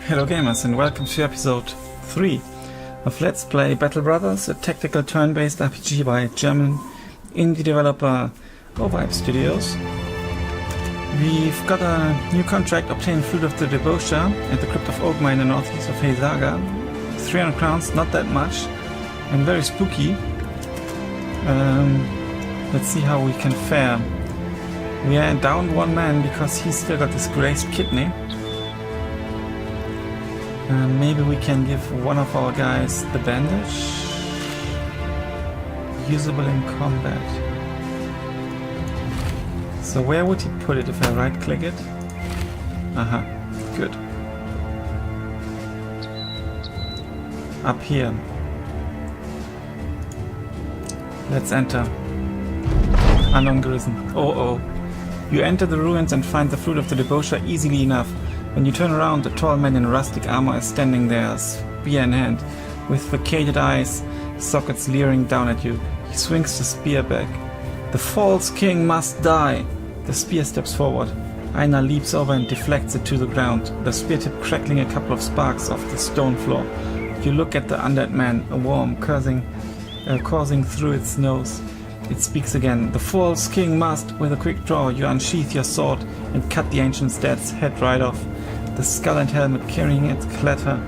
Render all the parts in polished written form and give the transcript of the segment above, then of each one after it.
Hello gamers and welcome to episode 3 of Let's Play Battle Brothers, a tactical turn-based RPG by German indie developer Overhype Studios. We've got a new contract, obtained Fruit of the Debosha at the Crypt of Ogma in the northeast of Heisaga. 300 crowns, not that much, and very spooky. Let's see how we can fare. We are down one man because he's still got this grazed kidney. Maybe we can give one of our guys the bandage. Usable in combat. So where would he put it if I right click it? Aha, good. Up here. Let's enter. Unknown garrison. Oh. You enter the ruins and find the Fruit of the Debosha easily enough. When you turn around, a tall man in rustic armor is standing there, spear in hand, with vacated eyes, sockets leering down at you. He swings the spear back. The false king must die! The spear steps forward. Einar leaps over and deflects it to the ground, the spear tip crackling a couple of sparks off the stone floor. You look at the undead man, a worm coursing through its nose. It speaks again. The false king must. With a quick draw, you unsheath your sword and cut the ancient dead's head right off. The skull and helmet carrying it clatter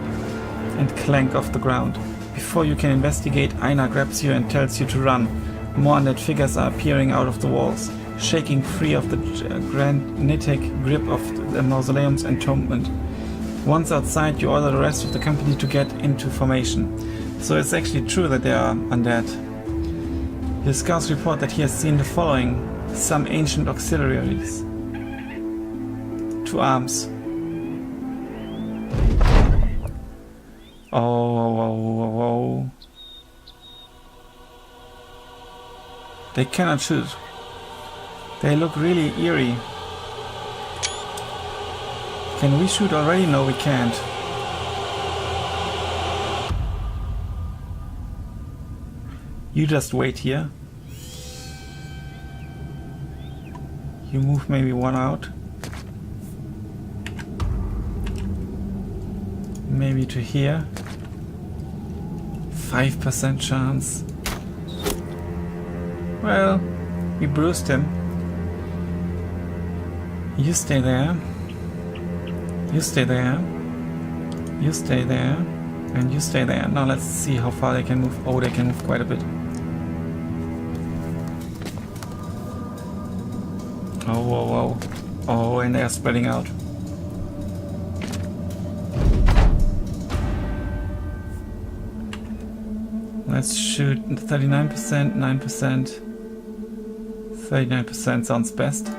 and clank off the ground. Before you can investigate, Einar grabs you and tells you to run. More undead figures are appearing out of the walls, shaking free of the granitic grip of the mausoleum's entombment. Once outside, you order the rest of the company to get into formation. So it's actually true that they are undead. The scouts report that he has seen the following: some ancient auxiliaries. 2 arms. Oh. They cannot shoot. They look really eerie. Can we shoot already? No, we can't. You just wait here. You move maybe one out. Maybe to here. 5% chance. Well, we bruised him. You stay there. You stay there. You stay there. And you stay there. Now let's see how far they can move. Oh, they can move quite a bit. Oh. Oh, and they are spreading out. Let's shoot 39%, 9%. 39% sounds best.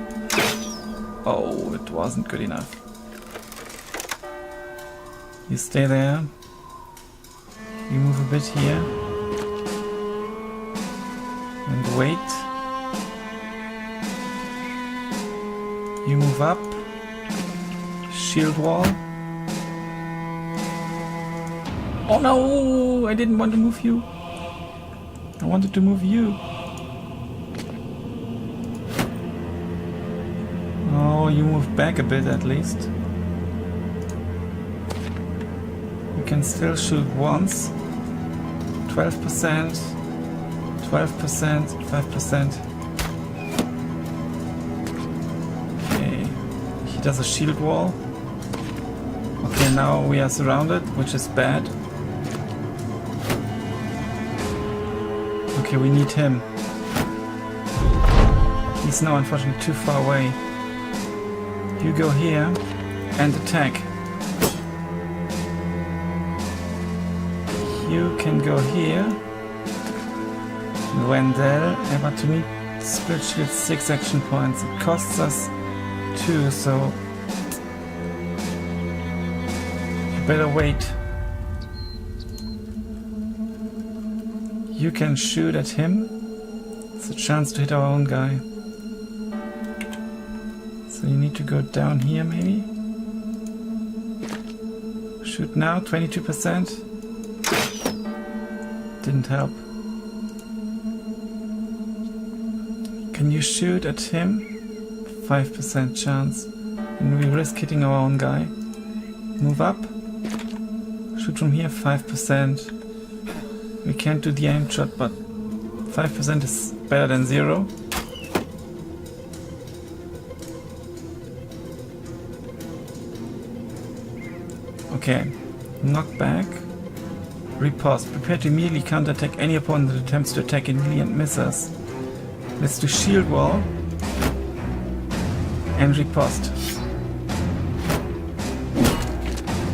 Oh, it wasn't good enough. You stay there. You move a bit here. And wait. You move up. Shield wall. Oh no! I didn't want to move you. I wanted to move you. Oh, you move back a bit at least. You can still shoot once. 12%. 12%. 5%. Okay. He does a shield wall. Okay, now we are surrounded, which is bad. Okay, we need him. He's now unfortunately too far away. You go here and attack. You can go here. Wendell, but to me, split shield 6 action points. It costs us 2, so you better wait. You can shoot at him. It's a chance to hit our own guy. So you need to go down here maybe. Shoot now, 22%. Didn't help. Can you shoot at him? 5% chance. And we risk hitting our own guy. Move up. Shoot from here, 5%. We can't do the aim shot, but 5% is better than 0. Okay, knock back. Riposte. Prepare to immediately counterattack any opponent that attempts to attack immediately and misses. Let's do shield wall. And riposte.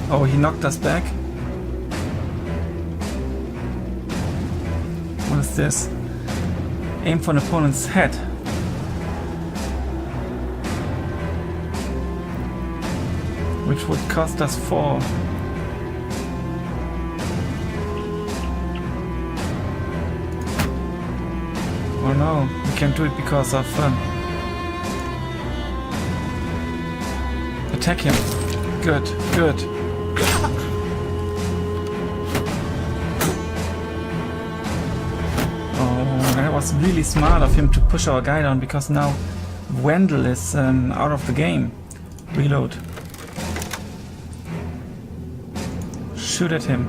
Oh, he knocked us back. What is this? Aim for an opponent's head. Which would cost us 4. Oh no, we can't do it because of attack him. Good, good. Oh, that was really smart of him to push our guy down, because now Wendell is out of the game. Reload. Shoot at him.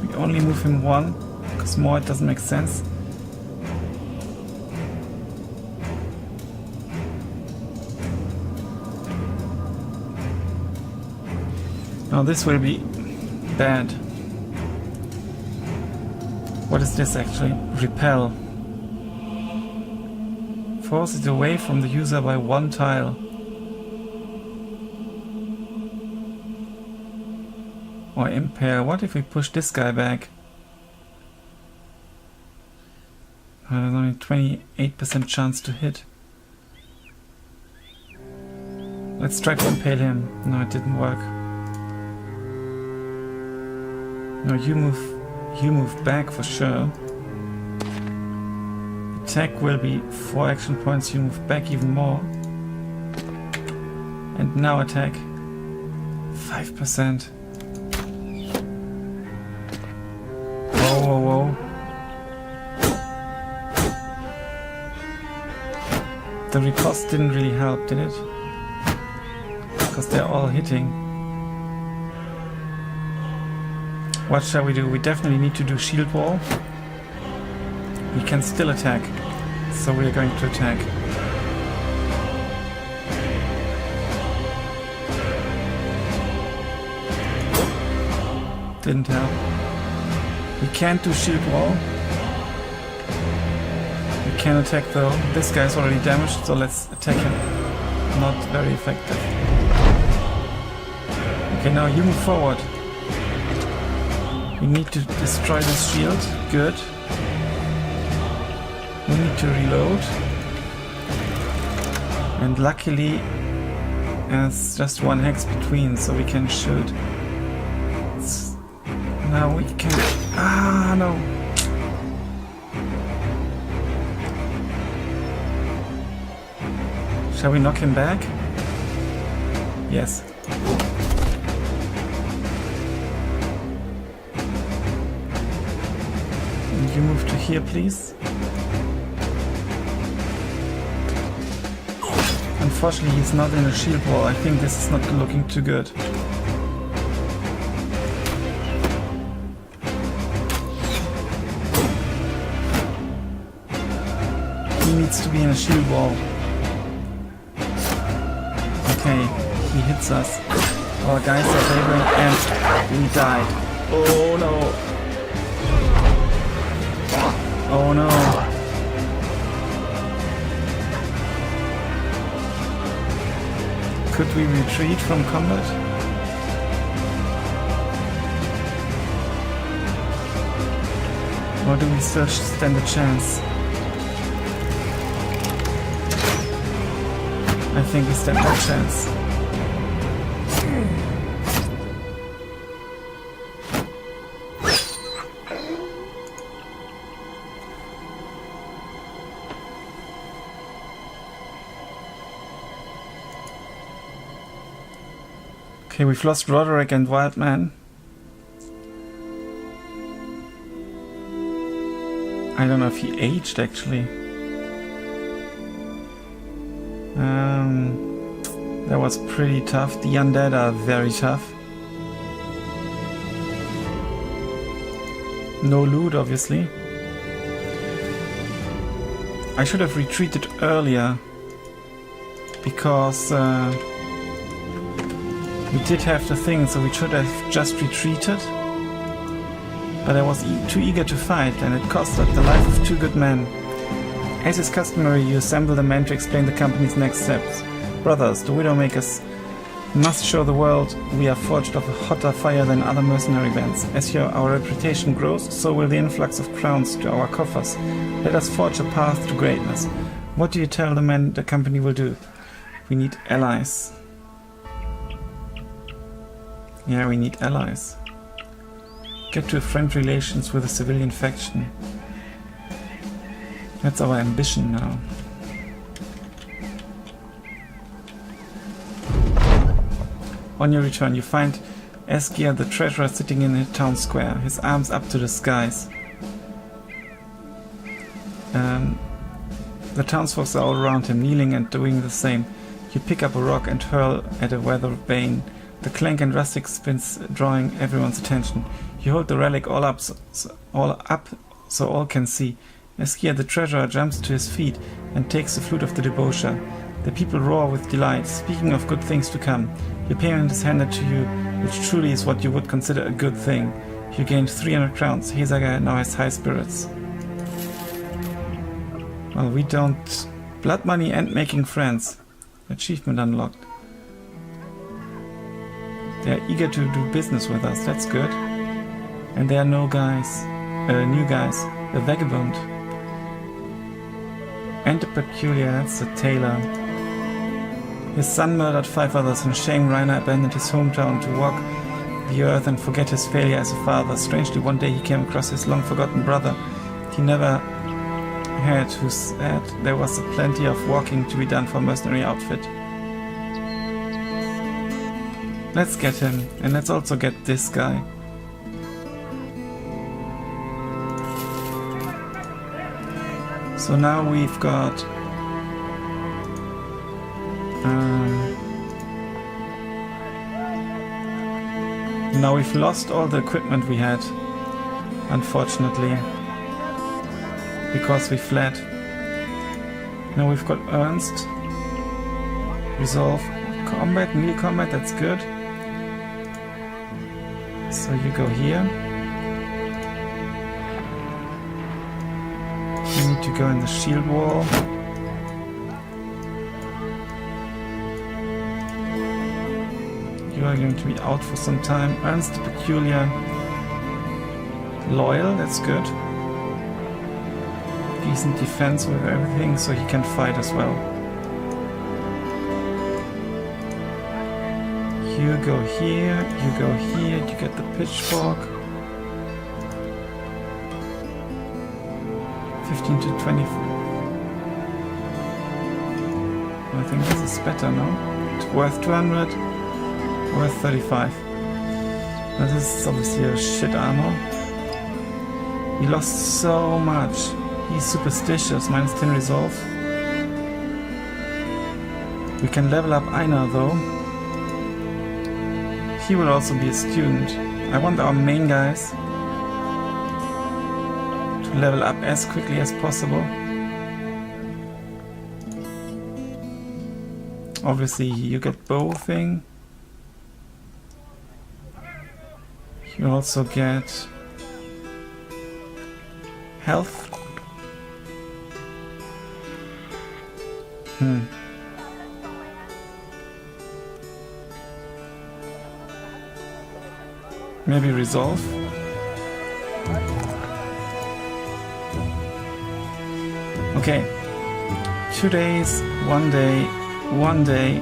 We only move him 1, because more it doesn't make sense. Now this will be bad. What is this actually? Repel. Force it away from the user by 1 tile. Or impair. What if we push this guy back? There's only 28% chance to hit. Let's try to impale him. No, it didn't work. No, you move back for sure. Attack will be 4 action points, you move back even more. And now attack. 5%. Whoa, whoa, whoa. The riposte didn't really help, did it? Because they're all hitting. What shall we do? We definitely need to do shield wall. We can still attack, so we are going to attack. Didn't help. We can't do shield wall. We can attack though. This guy's already damaged, so let's attack him. Not very effective. Okay, now you move forward. We need to destroy this shield. Good. We need to reload. And luckily there's just 1 hex between, so we can shoot. Now we can... Ah, no! Shall we knock him back? Yes. And you move to here, please. Unfortunately, he's not in a shield wall. I think this is not looking too good. He needs to be in a shield wall. Okay, he hits us. Our guys are favoring and we died. Oh no! Oh no! Could we retreat from combat? Or do we still stand a chance? I think we stand no chance. Okay, we've lost Roderick and Wildman. I don't know if he aged actually. That was pretty tough. The undead are very tough. No loot, obviously. I should have retreated earlier, because we did have the thing, so we should have just retreated. But I was too eager to fight, and it costed the life of 2 good men. As is customary, you assemble the men to explain the company's next steps. Brothers, the Widowmakers must show the world we are forged of a hotter fire than other mercenary bands. As our reputation grows, so will the influx of crowns to our coffers. Let us forge a path to greatness. What do you tell the men the company will do? We need allies. Yeah, we need allies. Get to friend relations with a civilian faction. That's our ambition now. On your return, you find Eskia the treasurer sitting in the town square, his arms up to the skies. The townsfolk are all around him, kneeling and doing the same. You pick up a rock and hurl at a weather vane. The clank and rustic spins, drawing everyone's attention. You hold the relic all up so all can see. Eskia the treasurer jumps to his feet and takes the flute of the debaucher. The people roar with delight, speaking of good things to come. Your payment is handed to you, which truly is what you would consider a good thing. You gained 300 crowns. Hesaga now has high spirits. Well, we don't... Blood money and making friends. Achievement unlocked. They are eager to do business with us, that's good. And there are new guys. A vagabond. And a peculiar, that's the tailor. His son murdered 5 others. In shame, Rainer abandoned his hometown to walk the earth and forget his failure as a father. Strangely, one day he came across his long-forgotten brother. He never had, who said there was plenty of walking to be done for a mercenary outfit. Let's get him, and let's also get this guy. So now we've got now we've lost all the equipment we had, unfortunately, because we fled. Now we've got Ernst, Resolve, Combat, melee combat, that's good. So you go here. You need to go in the shield wall. You are going to be out for some time. Ernst the Peculiar. Loyal, that's good. Decent defense with everything, so he can fight as well. You go here, you get the pitchfork. 15 to 20. I think this is better, no? It's worth 200, worth 35. Now this is obviously a shit armor. He lost so much. He's superstitious, minus 10 resolve. We can level up Einar though. He will also be a student. I want our main guys to level up as quickly as possible. Obviously you get bow thing. You also get health. Maybe resolve. Okay. 2 days, 1 day, 1 day,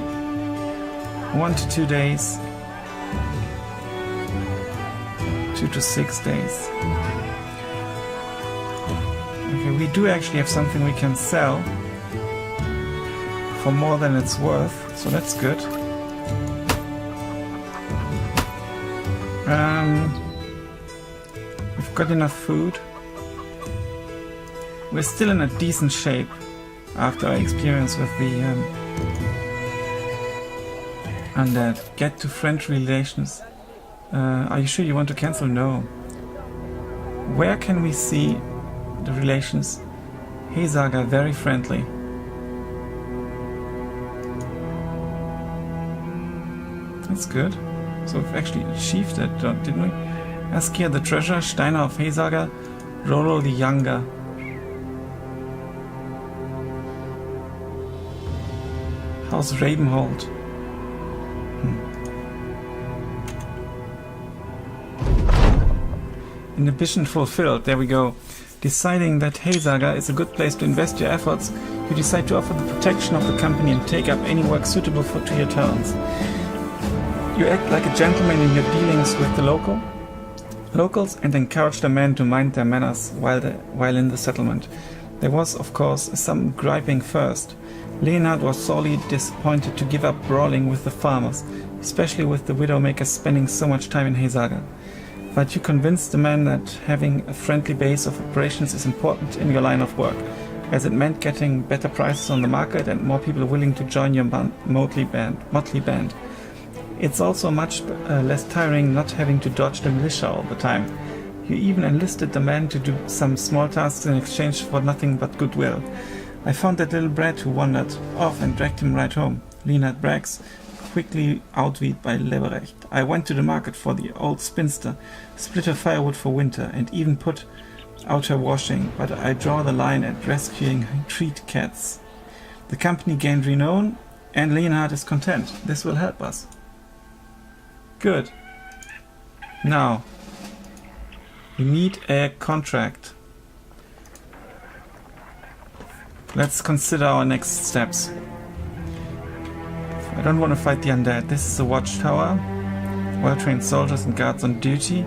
1 to 2 days, 2 to 6 days. Okay, we do actually have something we can sell for more than it's worth, so that's good. We've got enough food. We're still in a decent shape after our experience with the Undead. Get to French relations. Are you sure you want to cancel? No. Where can we see the relations? Hey Saga, very friendly. That's good. So we've actually achieved it, didn't we? Askia the treasure, Steiner of Hesaga, Rolo the younger. House Ravenhold. Inhibition fulfilled, there we go. Deciding that Hesaga is a good place to invest your efforts, you decide to offer the protection of the company and take up any work suitable to your talents. You act like a gentleman in your dealings with the locals and encourage the men to mind their manners while in the settlement. There was, of course, some griping first. Leonard was sorely disappointed to give up brawling with the farmers, especially with the Widowmakers spending so much time in Hesaga. But you convinced the men that having a friendly base of operations is important in your line of work, as it meant getting better prices on the market and more people willing to join your motley band. It's also much less tiring not having to dodge the militia all the time. You even enlisted the men to do some small tasks in exchange for nothing but goodwill. I found that little brat who wandered off and dragged him right home. Leonard brags, quickly outweighed by Leberecht. I went to the market for the old spinster, split her firewood for winter, and even put out her washing, but I draw the line at rescuing treat cats. The company gained renown, and Leonhard is content. This will help us. Good. Now, we need a contract. Let's consider our next steps. I don't want to fight the undead. This is a watchtower. Well-trained soldiers and guards on duty.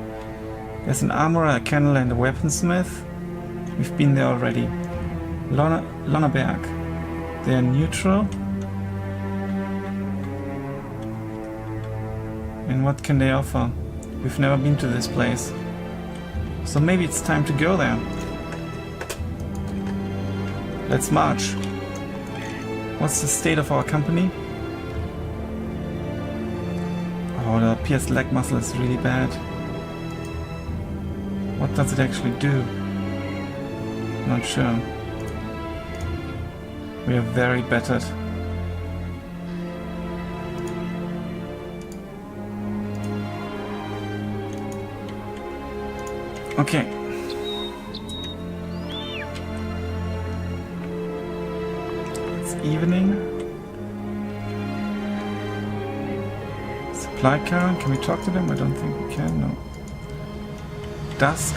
There's an armorer, a kennel and a weaponsmith. We've been there already. Lonneberg. They're neutral. And what can they offer? We've never been to this place. So maybe it's time to go there. Let's march. What's the state of our company? Oh, the pierced leg muscle is really bad. What does it actually do? Not sure. We are very battered. Okay. It's evening. Supply current, can we talk to them? I don't think we can, no. Dusk.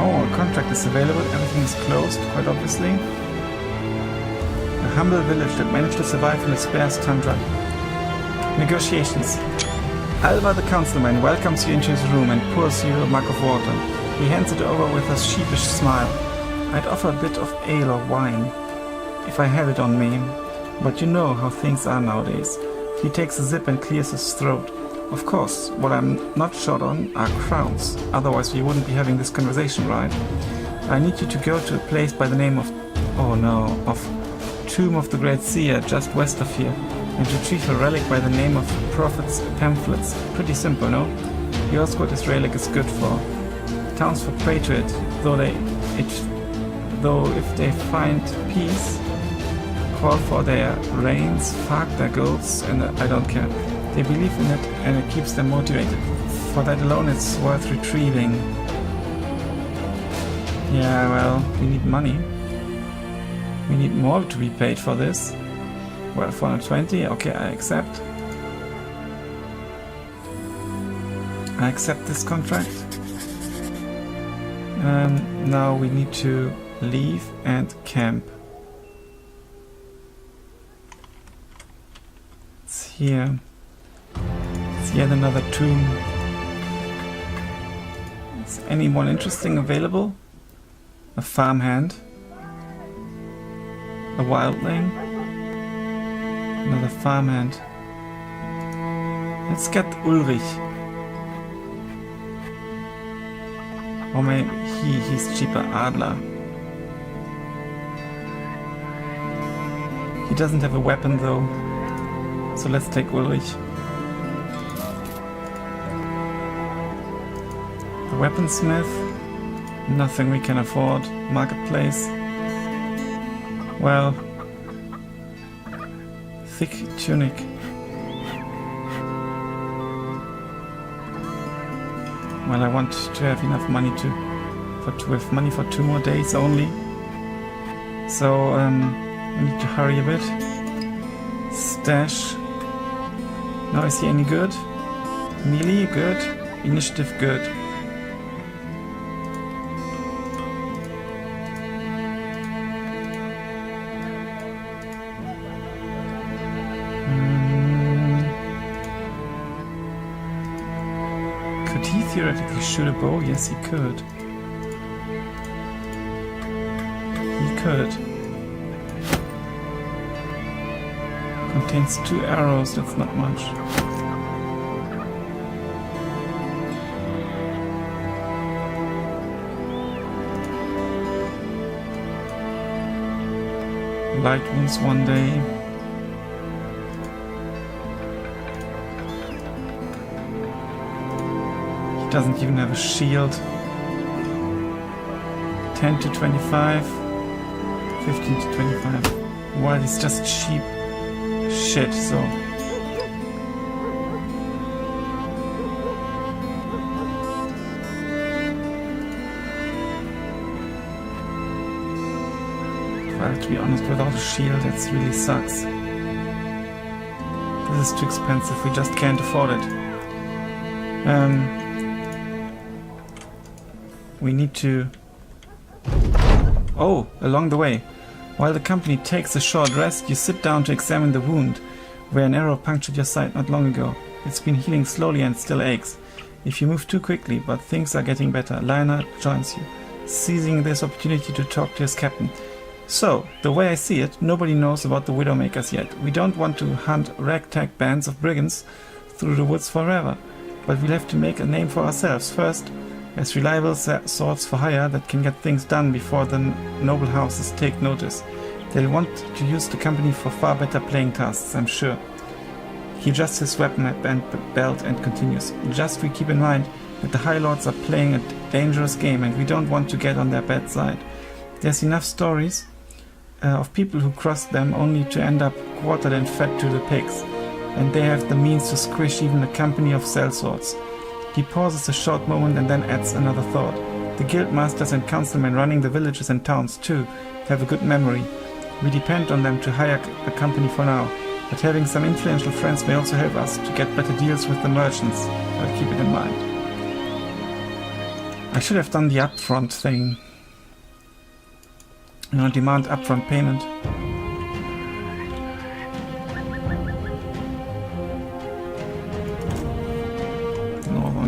Oh, a contract is available, everything is closed, quite obviously. A humble village that managed to survive in a sparse tundra. Negotiations. Alva the councilman welcomes you into his room and pours you a mug of water. He hands it over with a sheepish smile. I'd offer a bit of ale or wine, if I had it on me, but you know how things are nowadays. He takes a sip and clears his throat. Of course, what I'm not short on are crowns, otherwise we wouldn't be having this conversation, right? I need you to go to a place by the name of, Tomb of the Great Seer, just west of here, and retrieve a relic by the name of Prophet's Pamphlets. Pretty simple, no? Yours what this relic is good for. Townsfolk pray to it, though if they find peace, call for their rains, fark their goats, and I don't care. They believe in it and it keeps them motivated. For that alone it's worth retrieving. Yeah, well, we need money. We need more to be paid for this. Well, 420, okay, I accept. I accept this contract. Now we need to leave and camp. It's here. It's yet another tomb. Is anyone interesting available? A farmhand. A wildling. Another farmhand. Let's get Ulrich. Or maybe he's cheaper. Adler. He doesn't have a weapon though. So let's take Ulrich. The weaponsmith. Nothing we can afford. Marketplace. Well. Thick tunic. Well, I want to have enough money with money for 2 more days only. So I need to hurry a bit. Stash. Now is he any good? Melee good. Initiative good. Could he theoretically shoot a bow? Yes, he could. He could. Contains 2 arrows, that's not much. Light wounds 1 day. Doesn't even have a shield. 10 to 25. 15 to 25. Well, it's just cheap shit, so. Well, to be honest, without a shield, that really sucks. This is too expensive, we just can't afford it. We need to... Oh, along the way. While the company takes a short rest, you sit down to examine the wound, where an arrow punctured your side not long ago. It's been healing slowly and still aches. If you move too quickly, but things are getting better, Lionel joins you, seizing this opportunity to talk to his captain. So, the way I see it, nobody knows about the Widowmakers yet. We don't want to hunt ragtag bands of brigands through the woods forever, but we'll have to make a name for ourselves first, as reliable swords for hire that can get things done before the noble houses take notice. They'll want to use the company for far better playing tasks, I'm sure. He adjusts his weapon and belt and continues. Just we keep in mind that the High Lords are playing a dangerous game and we don't want to get on their bad side. There's enough stories of people who crossed them only to end up quartered and fed to the pigs, and they have the means to squish even a company of sellswords. He pauses a short moment and then adds another thought. The guild masters and councilmen running the villages and towns too have a good memory. We depend on them to hire a company for now, but having some influential friends may also help us to get better deals with the merchants. I'll keep it in mind. I should have done the upfront thing. Demand upfront payment.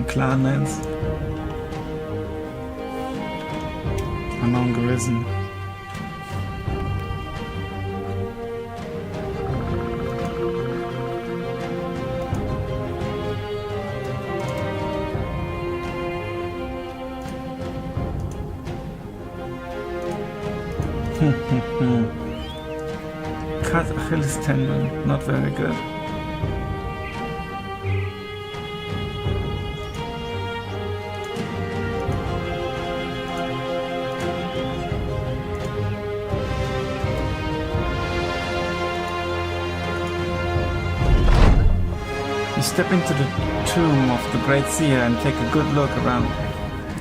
Clan lands. Unknown garrison. Cut Achilles tendon, not very good. You step into the tomb of the great seer and take a good look around.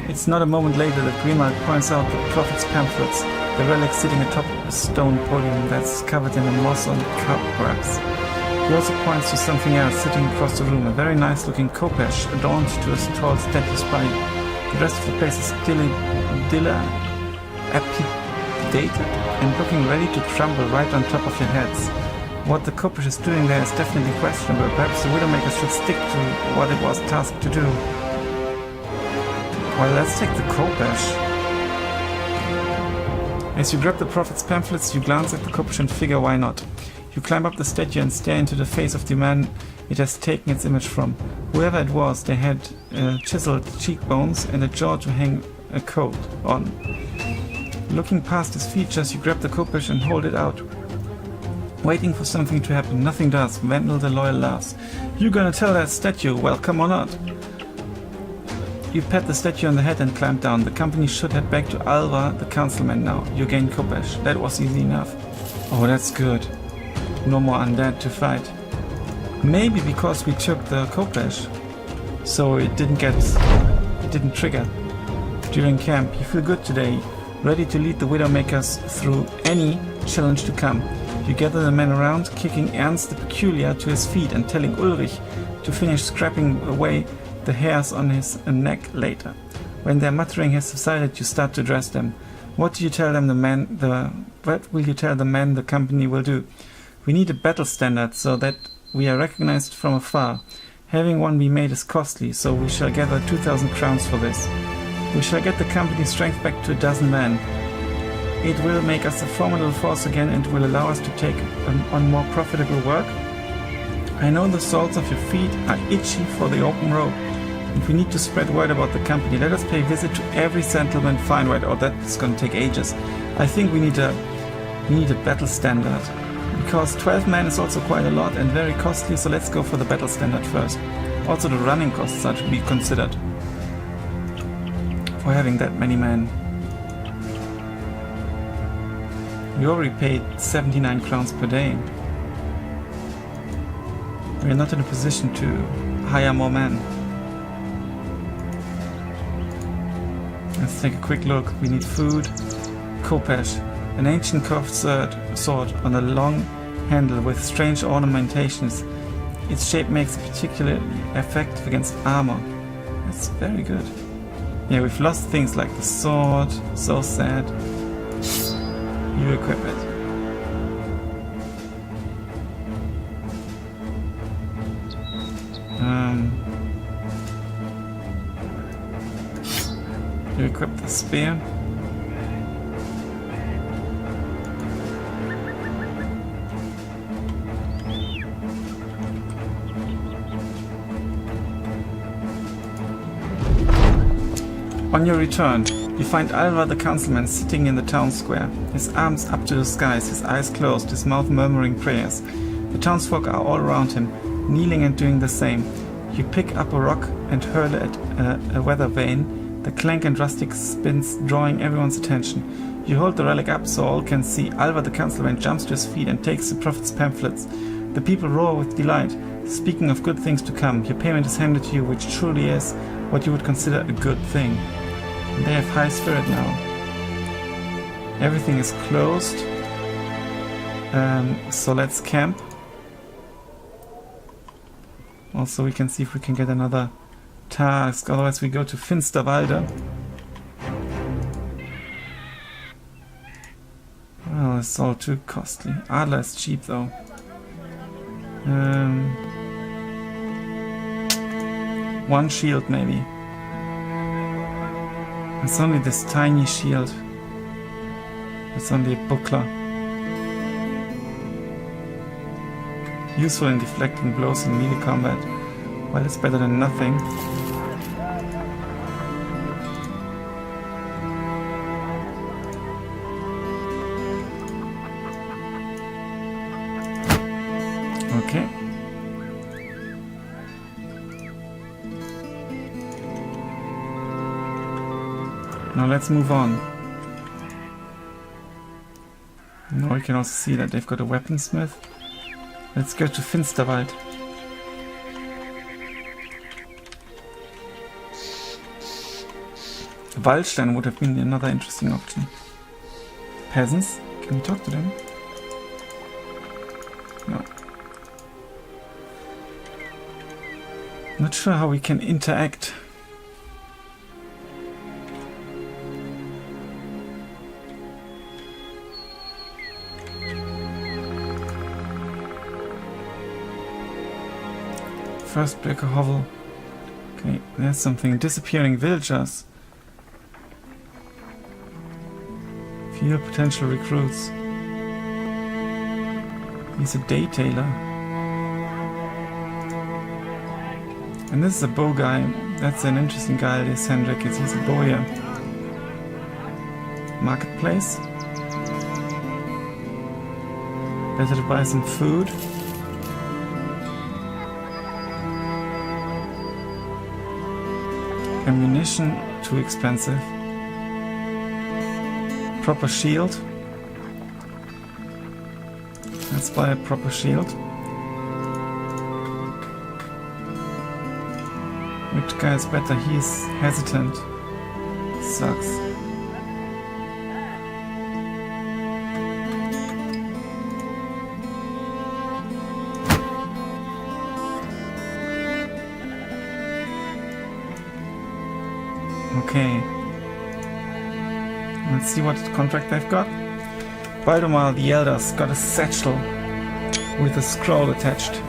It's not a moment later that Grimald points out the prophet's pamphlets, the relic sitting atop a stone podium that's covered in a moss on cobwebs. He also points to something else sitting across the room, a very nice looking khopesh adorned to a tall statue's body. The rest of the place is dilapidated and looking ready to crumble right on top of your heads. What the khopesh is doing there is definitely questionable. Perhaps the Widowmakers should stick to what it was tasked to do. Well, let's take the khopesh. As you grab the prophet's pamphlets, you glance at the khopesh and figure why not. You climb up the statue and stare into the face of the man it has taken its image from. Whoever it was, they had chiseled cheekbones and a jaw to hang a coat on. Looking past his features, you grab the kopesh and hold it out. Waiting for something to happen. Nothing does. Vendel the loyal laughs. You gonna tell that statue, welcome or not? You pat the statue on the head and climb down. The company should head back to Alva, the councilman now. You gain kopesh. That was easy enough. Oh, that's good. No more undead to fight. Maybe because we took the kopesh, so it didn't trigger during camp. You feel good today, ready to lead the Widowmakers through any challenge to come. You gather the men around, kicking Ernst the Peculiar to his feet and telling Ulrich to finish scraping away the hairs on his neck later. When their muttering has subsided, you start to dress them. What will you tell the men the company will do? We need a battle standard so that we are recognized from afar. Having one we made is costly, so we shall gather 2,000 crowns for this. We shall get the company's strength back to 12 men. It will make us a formidable force again and will allow us to take on more profitable work. I know the soles of your feet are itchy for the open road, and we need to spread word about the company. Let us pay a visit to every settlement fine-wide. Oh, that's going to take ages. I think we need a battle standard, because 12 men is also quite a lot and very costly, so let's go for the battle standard first. Also the running costs are to be considered for having that many men. We already paid 79 crowns per day. We are not in a position to hire more men. Let's take a quick look. We need food, kopesh, an ancient curved sword on a long handle with strange ornamentations. Its shape makes it particularly effective against armor. That's very good. Yeah, we've lost things like the sword. So sad. You equip it. You equip the spear. On your return, you find Alva the councilman sitting in the town square, his arms up to the skies, his eyes closed, his mouth murmuring prayers. The townsfolk are all around him, kneeling and doing the same. You pick up a rock and hurl it at a weather vane, the clank and rustic spins drawing everyone's attention. You hold the relic up so all can see. Alva the councilman jumps to his feet and takes the prophet's pamphlets. The people roar with delight, speaking of good things to come. Your payment is handed to you, which truly is what you would consider a good thing. They have high spirit now. Everything is closed. So let's camp. Also we can see if we can get another task. Otherwise we go to Finsterwalde. Well, it's all too costly. Adler is cheap though. One shield maybe. It's only this tiny shield. It's only a buckler. Useful in deflecting blows in melee combat. Well, it's better than nothing. Okay. Now let's move on. Now we can also see that they've got a weaponsmith. Let's go to Finsterwald. Waldstein would have been another interesting option. Peasants? Can we talk to them? No. Not sure how we can interact. First break a hovel. Okay, there's something. Disappearing villagers. Few potential recruits. He's a day tailor. And this is a bow guy. That's an interesting guy, this Hendrik. He's a bowyer. marketplace. Better to buy some food. Ammunition, too expensive. Proper shield. Let's buy a proper shield. Which guy is better? He's hesitant. Sucks. Okay. Let's see what contract they've got. Waldemar the Elder's got a satchel with a scroll attached,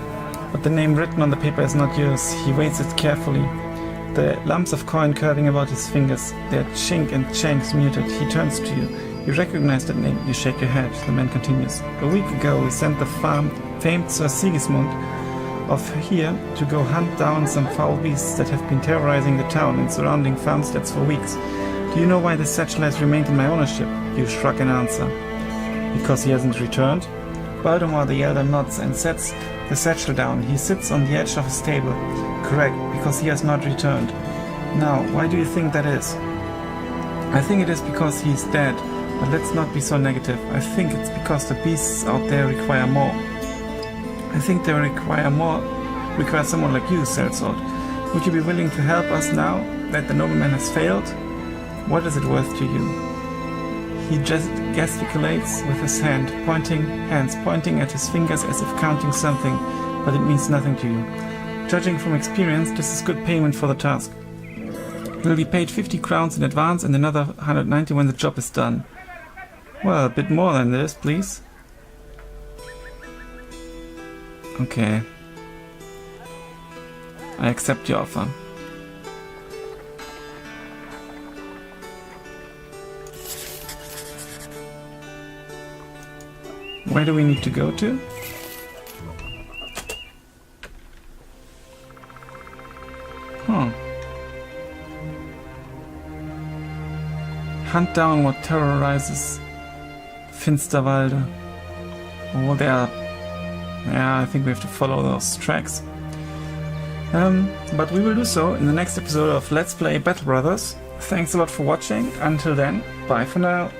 but the name written on the paper is not yours. He weighs it carefully. The lumps of coin curving about his fingers, their chink and chanks muted. He turns to you. You recognize that name. You shake your head. The man continues. A week ago we sent the famed Sir Sigismund of here to go hunt down some foul beasts that have been terrorizing the town and surrounding farmsteads for weeks. Do you know why this satchel has remained in my ownership? You shrug in answer. Because he hasn't returned? Waldemar the Elder nods and sets the satchel down. He sits on the edge of his table. Correct, because he has not returned. Now, why do you think that is? I think it is because he's dead, but let's not be so negative. I think it's because the beasts out there require more. I think they require someone like you, Sellsword. Would you be willing to help us now that the nobleman has failed? What is it worth to you? He just gesticulates with his hands pointing at his fingers as if counting something, but it means nothing to you. Judging from experience, this is good payment for the task. You'll be paid 50 crowns in advance and another 190 when the job is done. Well, a bit more than this, please. Okay. I accept your offer. Where do we need to go to? Hunt down what terrorizes Finsterwalde. Oh, there are... Yeah, I think we have to follow those tracks. But we will do so in the next episode of Let's Play Battle Brothers. Thanks a lot for watching. Until then, bye for now.